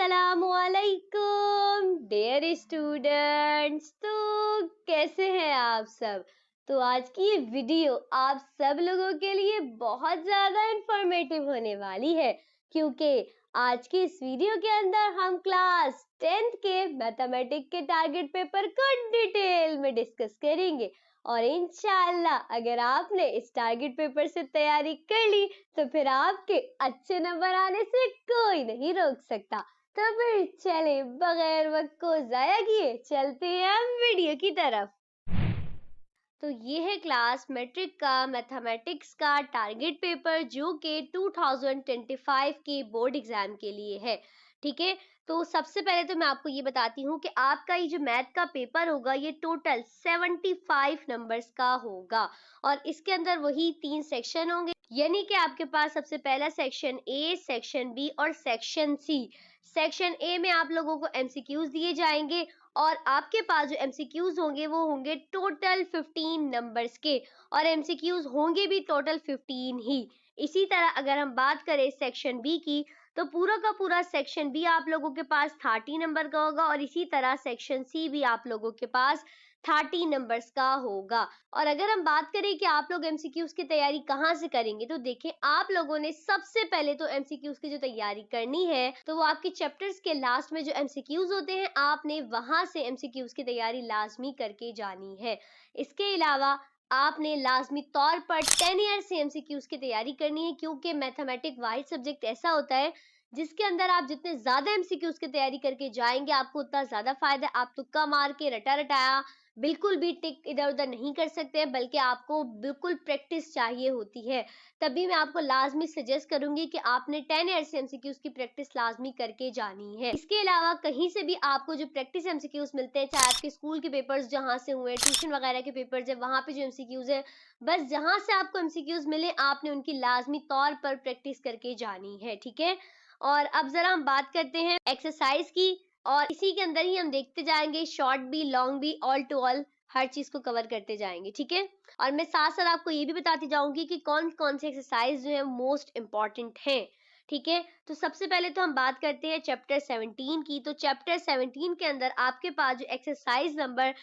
अस्सलामुअलैकुम dear students. तो कैसे हैं आप सब। तो आज की ये वीडियो आप सब लोगों के लिए बहुत ज़्यादा इंफॉर्मेटिव होने वाली है, क्योंकि आज की इस वीडियो के अंदर हम क्लास 10th के मैथमेटिक्स के टारगेट पेपर को डिटेल में डिस्कस करेंगे। और इंशाल्लाह अगर आपने इस टारगेट पेपर से तैयारी कर ली तो फिर आपके अच्छे नंबर आने से कोई नहीं रोक सकता। तो फिर चले बगैर वक्त को जाया किए चलते हैं हम वीडियो की तरफ। तो ये है क्लास मैट्रिक का मैथमेटिक्स का टारगेट पेपर जो कि 2025 के बोर्ड एग्जाम के लिए है। ठीक है, तो सबसे पहले तो मैं आपको ये बताती हूँ कि आपका ये जो मैथ का पेपर होगा ये टोटल 75 नंबर्स का होगा और इसके अंदर वही 3 सेक्शन होंगे, यानी कि आपके पास सबसे पहला सेक्शन ए, सेक्शन बी और सेक्शन सी। सेक्शन ए में आप लोगों को एमसीक्यूज दिए जाएंगे और आपके पास जो एमसीक्यूज होंगे वो होंगे टोटल 15 नंबर्स के और एमसीक्यूज होंगे भी टोटल 15 ही। इसी तरह अगर हम बात करें सेक्शन बी की तो पूरा का पूरा सेक्शन बी आप लोगों के पास 30 नंबर का होगा और इसी तरह सेक्शन सी भी आप लोगों के पास 30 नंबर्स का होगा। और अगर हम बात करें कि आप लोग एमसीक्यूज की तैयारी कहाँ से करेंगे तो देखें, आप लोगों ने सबसे पहले तो एमसीक्यूज की जो तैयारी करनी है तो वो आपके चैप्टर्स के लास्ट में जो एमसीक्यूज होते हैं आपने वहां से एमसीक्यूज की तैयारी लाजमी करके जानी है। इसके अलावा आपने लाजमी तौर पर 10 ईयर से एमसीक्यूज की तैयारी करनी है, क्योंकि मैथमेटिक्स वाइड सब्जेक्ट ऐसा होता है जिसके अंदर आप जितने ज्यादा एमसीक्यूज की तैयारी करके जाएंगे आपको उतना ज्यादा फायदा। आप तुक्का मार के रटा रटाया बिल्कुल भी टिक इधर उधर नहीं कर सकते, बल्कि आपको बिल्कुल प्रैक्टिस चाहिए होती है। तभी मैं आपको लाजमी सजेस्ट करूंगी कि आपने 10 ईयर से एमसीक्यूज की प्रैक्टिस लाजमी करके जानी है। इसके अलावा कहीं से भी आपको जो प्रैक्टिस एमसीक्यूज मिलते हैं, चाहे आपके स्कूल के पेपर्स जहां से हुए, ट्यूशन वगैरह के पेपर्स है, वहां पे जो एमसीक्यूज है, बस जहां से आपको एमसीक्यूज मिले आपने उनकी लाजमी तौर पर प्रैक्टिस करके जानी है। ठीक है, और अब जरा हम बात करते हैं एक्सरसाइज की और इसी के अंदर ही हम देखते जाएंगे शॉर्ट भी, लॉन्ग भी, ऑल टू ऑल हर चीज को कवर करते जाएंगे। ठीक है, और मैं साथ साथ आपको ये भी बताती जाऊंगी कि कौन कौन से एक्सरसाइज जो है मोस्ट इंपॉर्टेंट है। ठीक है, तो सबसे पहले तो हम बात करते हैं चैप्टर 17 की। तो चैप्टर 17 के अंदर आपके पास जो एक्सरसाइज नंबर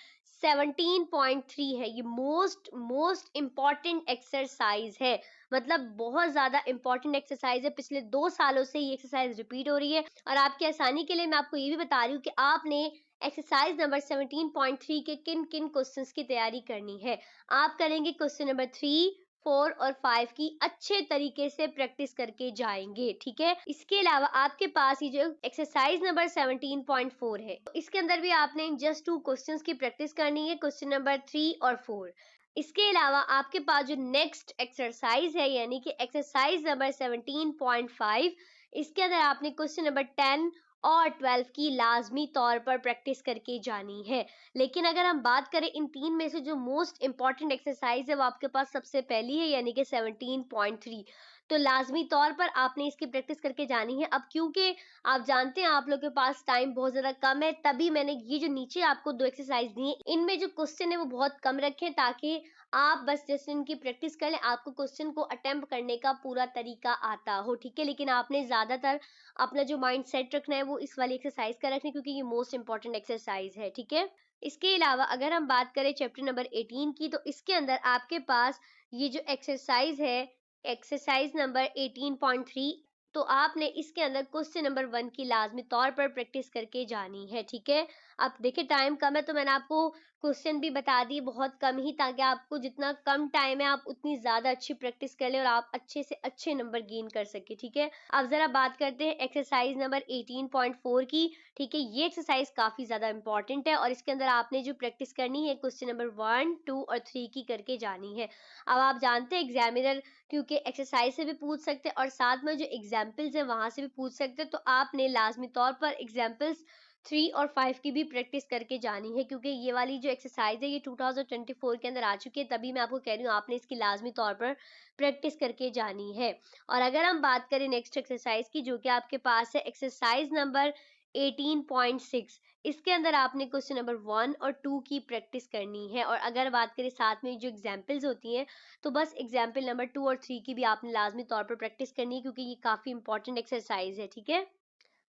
17.3 है ये मोस्ट इंपॉर्टेंट एक्सरसाइज है, मतलब बहुत ज्यादा इंपॉर्टेंट एक्सरसाइज है। पिछले 2 सालों से ये एक्सरसाइज रिपीट हो रही है और आपकी आसानी के लिए मैं आपको ये भी बता रही हूँ कि आपने एक्सरसाइज नंबर 17.3 के किन किन क्वेश्चंस की तैयारी करनी है। आप करेंगे क्वेश्चन नंबर 3, 4 और 5 की अच्छे तरीके से प्रैक्टिस करके जाएंगे। ठीक है, इसके अलावा आपके पास ये जो एक्सरसाइज नंबर 17.4 है तो इसके अंदर भी आपने जस्ट 2 क्वेश्चंस की प्रैक्टिस करनी है, क्वेश्चन नंबर 3 और 4। इसके अलावा आपके पास जो नेक्स्ट एक्सरसाइज है यानी कि एक्सरसाइज नंबर 17.5, इसके अंदर आपने क्वेश्चन नंबर 10 और 12 की लाजमी तौर पर प्रैक्टिस करके जानी है। लेकिन अगर हम बात करें इन 3 में से जो मोस्ट इंपॉर्टेंट एक्सरसाइज है वो आपके पास सबसे पहली है यानी कि 17.3, तो लाजमी तौर पर आपने इसकी प्रैक्टिस करके जानी है। अब क्योंकि आप जानते हैं आप लोग के पास टाइम बहुत ज्यादा कम है, तभी मैंने ये जो नीचे आपको 2 एक्सरसाइज दी है इनमें जो क्वेश्चन है वो बहुत कम रखें ताकि आप बस जैसे इनकी प्रैक्टिस कर लें, आपको क्वेश्चन को अटेम्प्ट करने का पूरा तरीका आता हो। ठीक है, लेकिन आपने ज्यादातर अपना जो माइंड सेट रखना है वो इस वाली एक्सरसाइज का रखना है, क्योंकि ये मोस्ट इंपॉर्टेंट एक्सरसाइज है। ठीक है, इसके अलावा अगर हम बात करें चैप्टर नंबर 18 की तो इसके अंदर आपके पास ये जो एक्सरसाइज है एक्सरसाइज नंबर 18.3, तो आपने इसके अंदर क्वेश्चन नंबर 1 की लाजमी तौर पर प्रैक्टिस करके जानी है। ठीक है, अब देखिए टाइम कम है तो मैंने आपको क्वेश्चन भी बता दिए बहुत कम ही, ताकि आपको जितना कम टाइम है आप उतनी ज्यादा अच्छी प्रैक्टिस कर ले और आप अच्छे से अच्छे नंबर गेन कर सके। ठीक है, अब जरा बात करते हैं एक्सरसाइज नंबर 18.4 की। ठीक है, ये एक्सरसाइज काफी ज्यादा इंपॉर्टेंट है और इसके अंदर आपने जो प्रैक्टिस करनी है क्वेश्चन नंबर 1, 2 और 3 की करके जानी है। अब आप जानते हैं एग्जामिनर क्योंकि एक्सरसाइज से भी पूछ सकते हैं और साथ में जो एग्जाम्पल्स है वहां से भी पूछ सकते हैं, तो आपने लाजमी तौर पर एग्जाम्पल्स 3 और 5 की भी प्रैक्टिस करके जानी है, क्योंकि ये वाली जो एक्सरसाइज है ये 2024 के अंदर आ चुकी है, तभी मैं आपको कह रही हूँ आपने इसकी लाजमी तौर पर प्रैक्टिस करके जानी है। और अगर हम बात करें नेक्स्ट एक्सरसाइज की जो कि आपके पास है एक्सरसाइज नंबर 18.6, इसके अंदर आपने क्वेश्चन नंबर 1 और 2 की प्रैक्टिस करनी है। और अगर बात करें साथ में जो एग्जाम्पल्स होती हैं तो बस एग्जाम्पल नंबर 2 और 3 की भी आपने लाजमी तौर पर प्रैक्टिस करनी है, क्योंकि ये काफी इंपॉर्टेंट एक्सरसाइज है। ठीक है,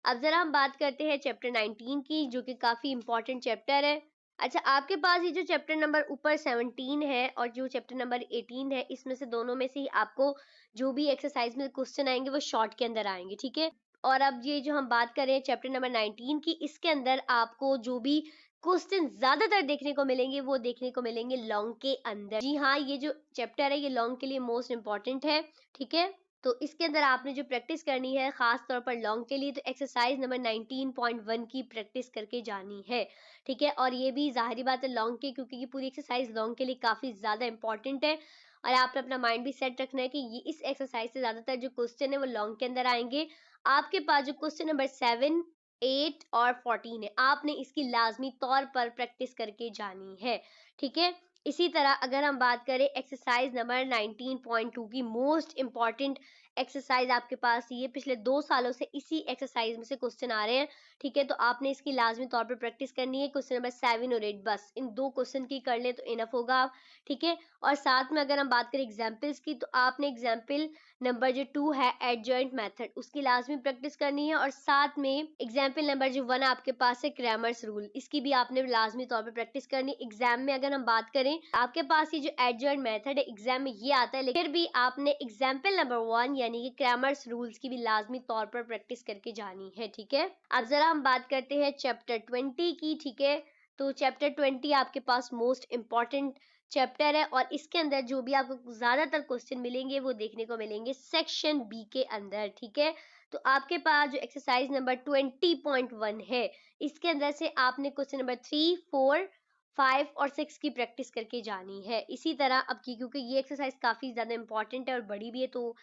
अब जरा हम बात करते हैं चैप्टर 19 की, जो कि काफी इंपॉर्टेंट चैप्टर है। अच्छा, आपके पास ये जो चैप्टर नंबर ऊपर 17 है और जो चैप्टर नंबर 18 है, इसमें से दोनों में से ही आपको जो भी एक्सरसाइज में क्वेश्चन आएंगे वो शॉर्ट के अंदर आएंगे, ठीक है। और अब ये जो हम बात करें चैप्टर नंबर 19 की, इसके अंदर आपको जो भी क्वेश्चन ज्यादातर देखने को मिलेंगे वो देखने को मिलेंगे लॉन्ग के अंदर। जी हाँ, ये जो चैप्टर है ये लॉन्ग के लिए मोस्ट इंपॉर्टेंट है, ठीक है। तो इसके अंदर आपने जो प्रैक्टिस करनी है खास तौर पर लॉन्ग के लिए, तो एक्सरसाइज नंबर 19.1 की प्रैक्टिस करके जानी है, ठीक है। और ये भी जाहिर बात है लॉन्ग के, क्योंकि ये पूरी एक्सरसाइज लॉन्ग के लिए काफी ज्यादा इंपॉर्टेंट है। और आपने अपना माइंड भी सेट रखना है कि ये इस एक्सरसाइज से ज्यादातर जो क्वेश्चन है वो लॉन्ग के अंदर आएंगे। आपके पास जो क्वेश्चन नंबर 7, 8 और 14 है, आपने इसकी लाजमी तौर पर प्रैक्टिस करके जानी है, ठीक है। इसी तरह अगर हम बात करें एक्सरसाइज नंबर 19.2 की, मोस्ट इंपॉर्टेंट एक्सरसाइज आपके पास ये पिछले 2 सालों से इसी एक्सरसाइज में से क्वेश्चन आ रहे हैं, ठीक है। तो आपने इसकी लाजमी तौर पर प्रैक्टिस करनी है। क्वेश्चन नंबर 7 और 8, बस इन 2 क्वेश्चन की कर ले तो इनफ होगा आप, ठीक है। और साथ में अगर हम बात करें एग्जाम्पल्स की, तो आपने एग्जाम्पल नंबर जो 2 है एडजॉइंट मेथड, उसकी लाजमी प्रैक्टिस करनी है। और साथ में एग्जाम्पल नंबर जो 1 आपके पास है क्रैमर्स रूल, इसकी भी आपने लाजमी तौर पर प्रैक्टिस करनी। एग्जाम में अगर हम बात करें, आपके पास ये जो एडजॉइंट मेथड है एग्जाम में ये आता है, लेकिन फिर भी आपने एग्जाम्पल नंबर 1 यानी कि क्रैमर्स रूल्स की भी लाजमी तौर पर प्रैक्टिस करके जानी है, ठीक है। अब जरा हम बात करते हैं चैप्टर 20 की, ठीक है। तो चैप्टर 20 आपके पास मोस्ट इंपॉर्टेंट चैप्टर है और इसके अंदर जो भी आपको ज्यादातर क्वेश्चन मिलेंगे वो देखने को मिलेंगे सेक्शन बी के अंदर, ठीक है। तो आपके पास जो एक्सरसाइज नंबर 20.1 है, इसके अंदर से आपने क्वेश्चन नंबर 3, 4, 5 और 6 की प्रैक्टिस करके जानी है। इसी तरह अब की, क्योंकि ये एक्सरसाइज काफी ज्यादा इंपॉर्टेंट है और बड़ी भी है, तो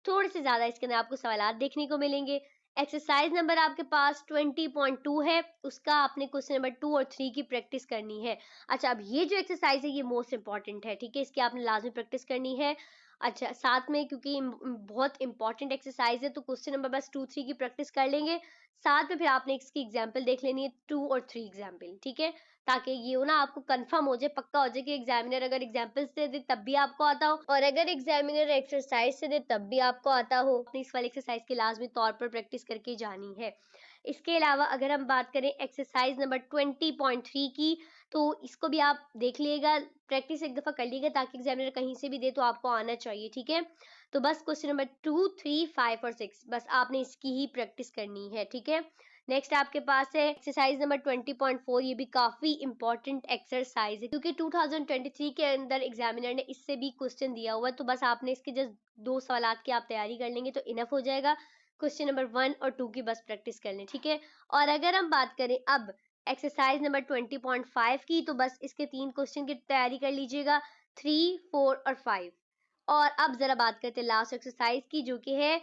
थोड़े से ज्यादा इसके अंदर आपको सवाल देखने को मिलेंगे। एक्सरसाइज नंबर आपके पास 20.2 है, उसका आपने क्वेश्चन नंबर 2 और 3 की प्रैक्टिस करनी है। अच्छा, अब ये जो एक्सरसाइज है ये मोस्ट इंपॉर्टेंट है, ठीक है, इसकी आपने लाजमी प्रैक्टिस करनी है। अच्छा, साथ में क्योंकि बहुत इंपॉर्टेंट एक्सरसाइज है तो क्वेश्चन नंबर बस 2, 3 की प्रैक्टिस कर लेंगे, साथ में फिर आपने इसकी एग्जाम्पल देख लेनी है 2 और 3 एग्जाम्पल, ठीक है। ताकि ये हो ना आपको कंफर्म हो जाए, पक्का हो जाए कि एग्जामिनर अगर एग्जाम्पल्स दे दे तब भी आपको आता हो, और अगर एग्जामिनर एक्सरसाइज से दे तब भी आपको आता हो। अपनी इस वाली एक्सरसाइज की लाजमी तौर पर प्रैक्टिस करके जानी है। इसके अलावा अगर हम बात करें एक्सरसाइज नंबर 20.3 की, तो इसको भी आप देख लीजिएगा, प्रैक्टिस एक दफा कर लीजिएगा, ताकि एग्जामिनर कहीं से भी दे तो आपको आना चाहिए, ठीक है। तो बस क्वेश्चन नंबर 2, 3, 5 और 6 बस आपने इसकी ही प्रैक्टिस करनी है, ठीक है। नेक्स्ट आपके पास है एक्सरसाइज नंबर 20.4, ये भी काफी इंपॉर्टेंट एक्सरसाइज है, क्योंकि 2023 के अंदर एग्जामिनर ने इससे भी क्वेश्चन दिया हुआ है। तो बस आपने इसके जस्ट 2 सवालात की आप तैयारी कर लेंगे तो इनफ हो जाएगा। क्वेश्चन नंबर 1 और 2 की बस प्रैक्टिस कर लें, ठीक है। और अगर हम बात करें अब एक्सरसाइज नंबर 20.5 की, तो बस इसके 3 क्वेश्चन की तैयारी कर लीजिएगा, 3, 4 और 5। और अब जरा बात करते हैं लास्ट एक्सरसाइज की, जो कि है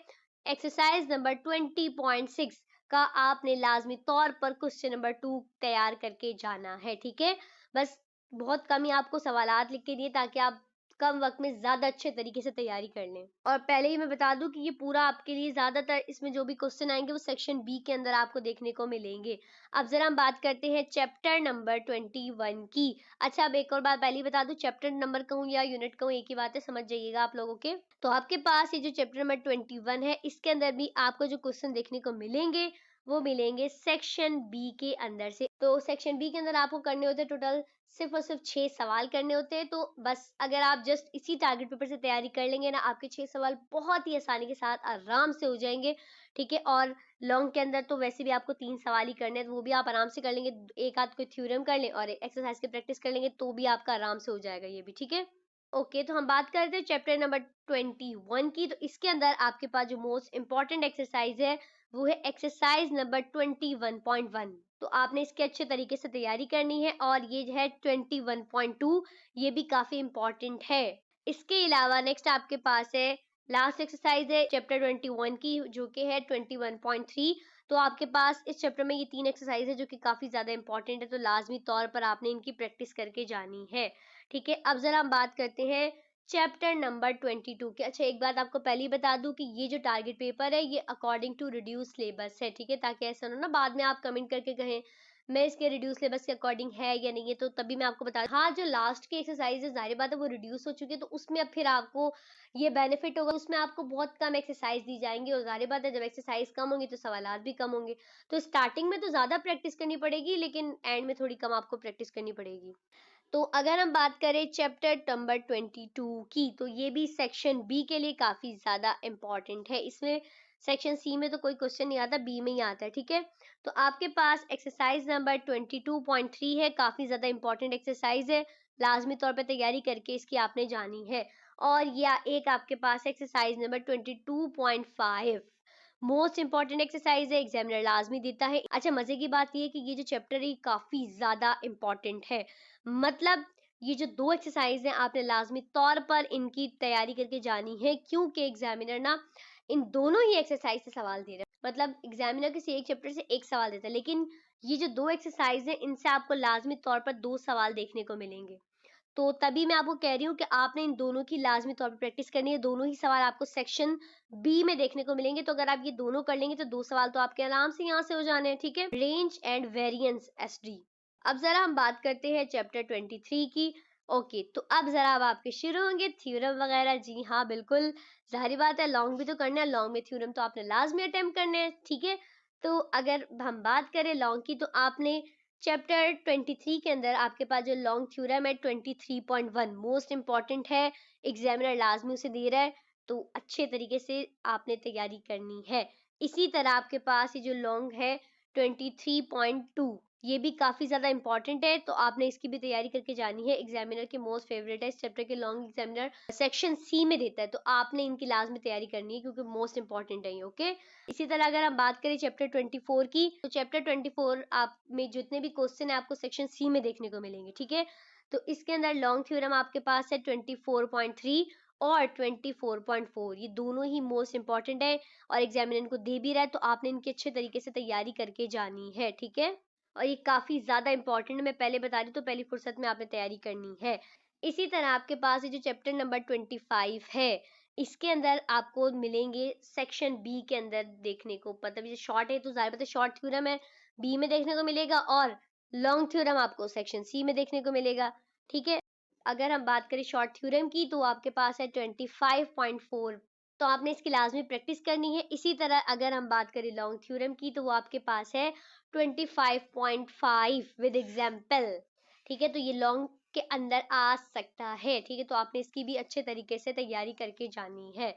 एक्सरसाइज नंबर 20.6 का आपने लाजमी तौर पर क्वेश्चन नंबर 2 तैयार करके जाना है, ठीक है। बस बहुत कम ही आपको सवालात लिख के दिए ताकि आप कम वक्त में ज्यादा अच्छे तरीके से तैयारी कर लें। और पहले ही मैं बता दूं कि ये पूरा आपके लिए ज्यादातर इसमें जो भी क्वेश्चन आएंगे वो सेक्शन बी के अंदर आपको देखने को मिलेंगे। अब जरा हम बात करते हैं चैप्टर नंबर 21 की। अच्छा, अब एक और बात पहले ही बता दूं, चैप्टर नंबर कहूँ या यूनिट कहूँ एक ही बात है, समझ जाइएगा आप लोगों के। तो आपके पास ये जो चैप्टर नंबर 21 है, इसके अंदर भी आपको जो क्वेश्चन देखने को मिलेंगे वो मिलेंगे सेक्शन बी के अंदर से। तो सेक्शन बी के अंदर आपको करने होते हैं टोटल सिर्फ और सिर्फ 6 सवाल करने होते हैं। तो बस अगर आप जस्ट इसी टारगेट पेपर से तैयारी कर लेंगे ना, आपके 6 सवाल बहुत ही आसानी के साथ आराम से हो जाएंगे, ठीक है। और लॉन्ग के अंदर तो वैसे भी आपको 3 सवाल ही करने हैं, तो वो भी आप आराम से कर लेंगे। एक आध कोई थ्योरम कर लें और एक्सरसाइज की प्रैक्टिस कर लेंगे तो भी आपका आराम से हो जाएगा ये भी, ठीक है। ओके, तो हम बात करते हैं चैप्टर नंबर 21 की। तो इसके अंदर आपके पास जो मोस्ट इंपॉर्टेंट एक्सरसाइज है वो है एक्सरसाइज नंबर 21.1। तो आपने इसके अच्छे तरीके से तैयारी करनी है। और ये जो है 21.2, ये भी काफी इंपॉर्टेंट है। इसके अलावा नेक्स्ट आपके पास है लास्ट एक्सरसाइज है चैप्टर 21 की, जो कि है 21.3। तो आपके पास इस चैप्टर में ये 3 एक्सरसाइज है जो कि काफी ज्यादा इंपॉर्टेंट है, तो लाजमी तौर पर आपने इनकी प्रैक्टिस करके जानी है, ठीक है। अब जरा हम बात करते हैं चैप्टर नंबर 22 के। अच्छा, एक बात आपको पहले ही बता दूं कि ये जो टारगेट पेपर है ये अकॉर्डिंग टू रिड्यूस सिलेबस है, ठीक है, ताकि ऐसा ना बाद में आप कमेंट करके कहें मैं इसके रिड्यूस सिलेबस के अकॉर्डिंग है या नहीं है, तो तभी मैं आपको बता, हाँ जो लास्ट की एक्सरसाइज है जाहिर बात है वो रिड्यूस हो चुकी है, तो उसमें अब फिर आपको ये बेनिफिट होगा, उसमें आपको बहुत कम एक्सरसाइज दी जाएंगी, और जाहिर बात है जब एक्सरसाइज कम होंगी तो सवालात भी कम होंगे। तो स्टार्टिंग में तो ज्यादा प्रैक्टिस करनी पड़ेगी, लेकिन एंड में थोड़ी कम आपको प्रैक्टिस करनी पड़ेगी। तो अगर हम बात करें चैप्टर नंबर 22 की, तो ये भी सेक्शन बी के लिए काफी ज्यादा इंपॉर्टेंट है। इसमें सेक्शन सी में तो कोई क्वेश्चन नहीं आता, बी में ही आता है, ठीक है। तो आपके पास एक्सरसाइज नंबर 22.3 है, काफी ज्यादा इंपॉर्टेंट एक्सरसाइज है, लाजमी तौर पे तैयारी करके इसकी आपने जानी है। और या एक आपके पास exercise number 22.5 most important exercise है, एग्जामिनर लाजमी देता है। अच्छा, मजे की बात ये है कि ये जो चैप्टर है काफी ज्यादा इंपॉर्टेंट है, मतलब ये जो दो एक्सरसाइज हैं आपने लाजमी तौर पर इनकी तैयारी करके जानी है, क्योंकि एग्जामिनर ना इन दोनों ही एक्सरसाइज से सवाल दे रहे हैं। मतलब एग्जामिनर किसी एक चैप्टर से एक सवाल देता है, लेकिन ये जो दो एक्सरसाइज है इनसे आपको लाजमी तौर पर दो सवाल देखने को मिलेंगे। तो तभी मैं आपको कह रही हूँ कि आपने इन दोनों की लाजमी तौर पर प्रैक्टिस करनी है, दोनों ही सवाल आपको सेक्शन बी में देखने को मिलेंगे। तो अगर आप ये दोनों कर लेंगे तो दो सवाल तो आपके आराम से यहाँ से हो जाने हैं, ठीक है। Range and variance SD. अब जरा हम बात करते हैं चैप्टर 23 की। ओके, तो अब जरा अब आपके शुरू होंगे थ्योरम वगैरह। जी हाँ बिल्कुल, जाहिर बात है लॉन्ग भी तो करना है, लॉन्ग में थ्योरम तो आपने लाजमी अटेम्प्ट करने हैं, ठीक है। तो अगर हम बात करें लॉन्ग की, तो आपने चैप्टर 23 के अंदर आपके पास जो लॉन्ग थ्योरम है 23.1 मोस्ट इंपॉर्टेंट है, एग्जामिनर लाजमी उसे दे रहा है, तो अच्छे तरीके से आपने तैयारी करनी है। इसी तरह आपके पास ये जो लॉन्ग है 23.2 ये भी काफी ज्यादा इंपॉर्टेंट है, तो आपने इसकी भी तैयारी करके जानी है। एग्जामिनर के मोस्ट फेवरेट है इस चैप्टर के लॉन्ग, एग्जामिनर सेक्शन सी में देता है, तो आपने इनकी लाजमी तैयारी करनी है क्योंकि मोस्ट इंपॉर्टेंट है ये, ओके। इसी तरह अगर हम बात करें चैप्टर 24 की, तो चैप्टर 24 आप में जितने भी क्वेश्चन है आपको सेक्शन सी में देखने को मिलेंगे, ठीक है। तो इसके अंदर लॉन्ग थ्योरम आपके पास है 24.3 और 24.4, ये दोनों ही मोस्ट इंपॉर्टेंट है और एग्जामिनर इनको दे भी रहा है, तो आपने इनकी अच्छे तरीके से तैयारी करके जानी है, ठीक है। और ये काफी ज्यादा इंपॉर्टेंट है, मैं पहले बता रही, तो पहली फुर्सत में आपने तैयारी करनी है। इसी तरह आपके पास ये जो चैप्टर नंबर 25 है, इसके अंदर आपको मिलेंगे सेक्शन बी के अंदर देखने को, मतलब ये शॉर्ट है तो जाहिर बात है शॉर्ट थ्योरम है, बी में देखने को मिलेगा, और लॉन्ग थ्योरम आपको सेक्शन सी में देखने को मिलेगा, ठीक है। अगर हम बात करें शॉर्ट थ्योरम की, तो आपके पास है 25.4, तो आपने इसकी लाजमी प्रैक्टिस करनी है। इसी तरह अगर हम बात करें लॉन्ग थ्योरम की, तो वो आपके पास है 25.5 विद एग्जाम्पल, ठीक है। तो ये लॉन्ग के अंदर आ सकता है, ठीक है, तो आपने इसकी भी अच्छे तरीके से तैयारी करके जानी है।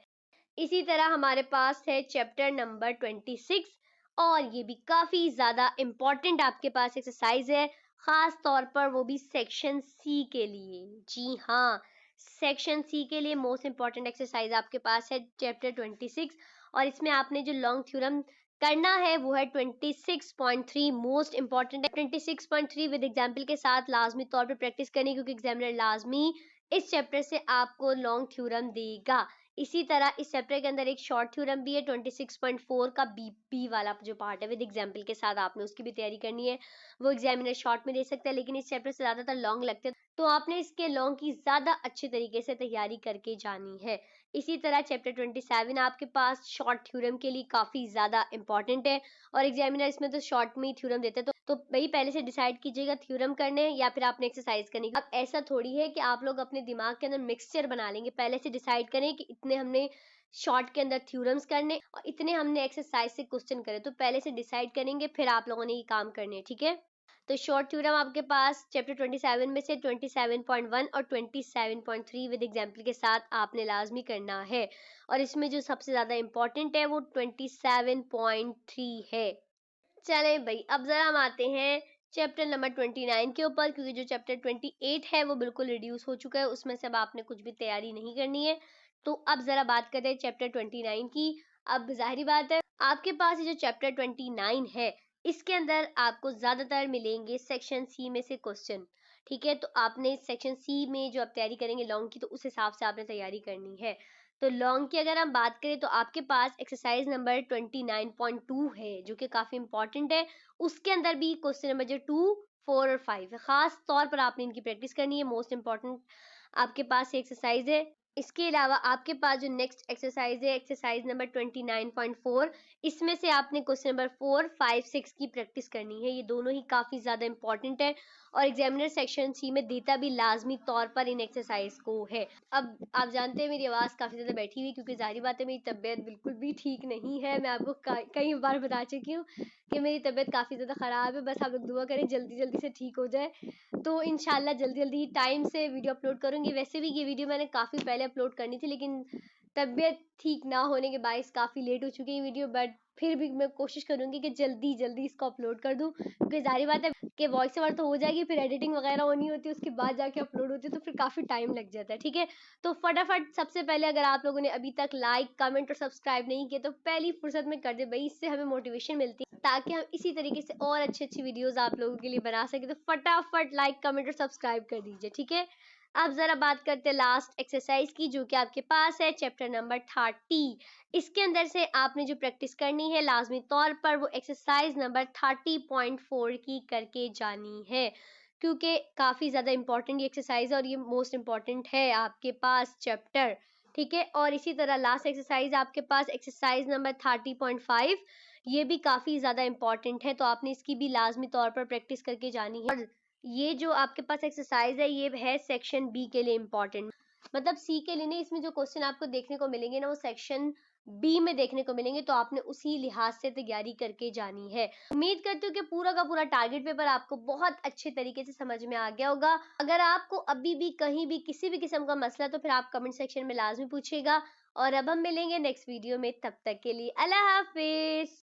इसी तरह हमारे पास है चैप्टर नंबर 26, और ये भी काफी ज्यादा इंपॉर्टेंट आपके पास एक्सरसाइज है, खास तौर पर वो भी सेक्शन सी के लिए। जी हाँ, सेक्शन सी के लिए मोस्ट इंपॉर्टेंट एक्सरसाइज आपके पास है चैप्टर 26, और इसमें आपने जो लॉन्ग थ्योरम करना है वो है 26.3 मोस्ट इंपॉर्टेंट है। 26.3 विद एग्जाम्पल के साथ लाजमी तौर पे प्रैक्टिस करनी, क्योंकि एग्जामिनर लाजमी इस चैप्टर से आपको लॉन्ग थ्योरम देगा। इसी तरह इस चैप्टर के अंदर एक शॉर्ट थ्योरम भी है 26.4 का, बी वाला जो पार्ट है विद एग्जाम्पल के साथ, आपने उसकी भी तैयारी करनी है। वो एग्जामिनर शॉर्ट में दे सकता है, लेकिन इस चैप्टर से ज्यादातर लॉन्ग लगते हैं, तो आपने इसके लॉन्ग की ज्यादा अच्छे तरीके से तैयारी करके जानी है। इसी तरह चैप्टर 27 आपके पास शॉर्ट थ्योरम के लिए काफी ज्यादा इंपॉर्टेंट है, और एग्जामिनर इसमें तो शॉर्ट में ही थ्योरम देते हैं, तो भाई पहले से डिसाइड कीजिएगा थ्योरम करने हैं या फिर आपने एक्सरसाइज करनी है। अब ऐसा थोड़ी है कि आप लोग अपने दिमाग के अंदर मिक्सचर बना लेंगे, पहले से डिसाइड करें कि इतने हमने शॉर्ट के अंदर थ्योरम्स करने और इतने हमने एक्सरसाइज से क्वेश्चन करे, तो पहले से डिसाइड करेंगे फिर आप लोगों ने ये काम करने हैं, ठीक है। तो शॉर्ट थ्योरम आपके पास चैप्टर 27 में से 27.1 और 27.3 विद एग्जाम्पल के साथ आपने लाजमी करना है, और इसमें जो सबसे ज्यादा इंपॉर्टेंट है वो 27.3 है। चले भाई, अब जरा हम आते हैं चैप्टर नंबर 29 के ऊपर, क्योंकि जो चैप्टर 28 है वो बिल्कुल रिड्यूस हो चुका है, उसमें से अब आपने कुछ भी तैयारी नहीं करनी है। तो अब जरा बात करते हैं चैप्टर 29 की। अब जाहिर बात है आपके पास ये जो चैप्टर 29 है, इसके अंदर आपको ज्यादातर मिलेंगे सेक्शन सी में से क्वेश्चन, ठीक है। तो आपने सेक्शन सी में जो आप तैयारी करेंगे लॉन्ग की, तो उस हिसाब से आपने तैयारी करनी है। तो लॉन्ग की अगर हम बात करें, तो आपके पास एक्सरसाइज नंबर 29.2 है जो कि काफी इंपॉर्टेंट है, उसके अंदर भी क्वेश्चन नंबर जो 2, 4 और 5 है, खास तौर पर आपने इनकी प्रैक्टिस करनी है, मोस्ट इंपॉर्टेंट आपके पास एक्सरसाइज है। इसके अलावा आपके पास जो नेक्स्ट एक्सरसाइज है, एक्सरसाइज नंबर 29.4, इसमें से आपने क्वेश्चन नंबर 4, 5, 6 की प्रैक्टिस करनी है। ये दोनों ही काफ़ी ज़्यादा इंपॉर्टेंट है और एग्जामिनर सेक्शन सी में देता भी लाजमी तौर पर इन एक्सरसाइज को है। अब आप जानते हैं मेरी आवाज़ काफ़ी ज़्यादा बैठी हुई, क्योंकि जाहिर बात है मेरी तबीयत बिल्कुल भी ठीक नहीं है। मैं आपको कई बार बता चुकी हूँ कि मेरी तबीयत काफ़ी ज़्यादा ख़राब है। बस आप लोग दुआ करें जल्दी जल्दी से ठीक हो जाए, तो इंशाल्लाह जल्दी जल्दी टाइम से वीडियो अपलोड करूंगी। वैसे भी ये वीडियो मैंने काफ़ी पहले अपलोड करनी थी, लेकिन तबीयत ठीक ना होने के बायस काफ़ी लेट हो चुकी है वीडियो, बट फिर भी मैं कोशिश करूंगी कि जल्दी जल्दी इसको अपलोड कर दूं, क्योंकि जाहिर बात है कि वॉइस ओवर तो हो जाएगी, फिर एडिटिंग वगैरह होनी होती है, उसके बाद जाके अपलोड होती है, तो फिर काफ़ी टाइम लग जाता है। ठीक है, तो फटाफट सबसे पहले अगर आप लोगों ने अभी तक लाइक, कमेंट और सब्सक्राइब नहीं किए तो पहली फुर्सत में कर दे भाई, इससे हमें मोटिवेशन मिलती है ताकि हम इसी तरीके से और अच्छी अच्छी वीडियोस आप लोगों के लिए बना सके। तो फटाफट लाइक, कमेंट और सब्सक्राइब कर दीजिए। ठीक है, अब जरा बात करते हैं लास्ट एक्सरसाइज की, जो कि आपके पास है चैप्टर नंबर 30। इसके अंदर से आपने जो प्रैक्टिस करनी है लाजमी तौर पर वो एक्सरसाइज नंबर 30.4 की करके जानी है, क्योंकि काफ़ी ज़्यादा इंपॉर्टेंट ये एक्सरसाइज है और ये मोस्ट इंपॉर्टेंट है आपके पास चैप्टर। ठीक है, और इसी तरह लास्ट एक्सरसाइज आपके पास एक्सरसाइज नंबर 30.5, ये भी काफ़ी ज़्यादा इंपॉर्टेंट है, तो आपने इसकी भी लाजमी तौर पर प्रैक्टिस करके जानी है। और ये जो आपके पास एक्सरसाइज है ये है सेक्शन बी के लिए इंपॉर्टेंट, मतलब सी के लिए नहीं। इसमें जो क्वेश्चन आपको देखने को मिलेंगे ना वो सेक्शन बी में देखने को मिलेंगे, तो आपने उसी लिहाज से तैयारी करके जानी है। उम्मीद करती हूँ कि पूरा का पूरा टारगेट पेपर आपको बहुत अच्छे तरीके से समझ में आ गया होगा। अगर आपको अभी भी कहीं भी किसी भी किस्म का मसला तो फिर आप कमेंट सेक्शन में लाजमी पूछिएगा। और अब हम मिलेंगे नेक्स्ट वीडियो में, तब तक के लिए अल्लाह हाफिज।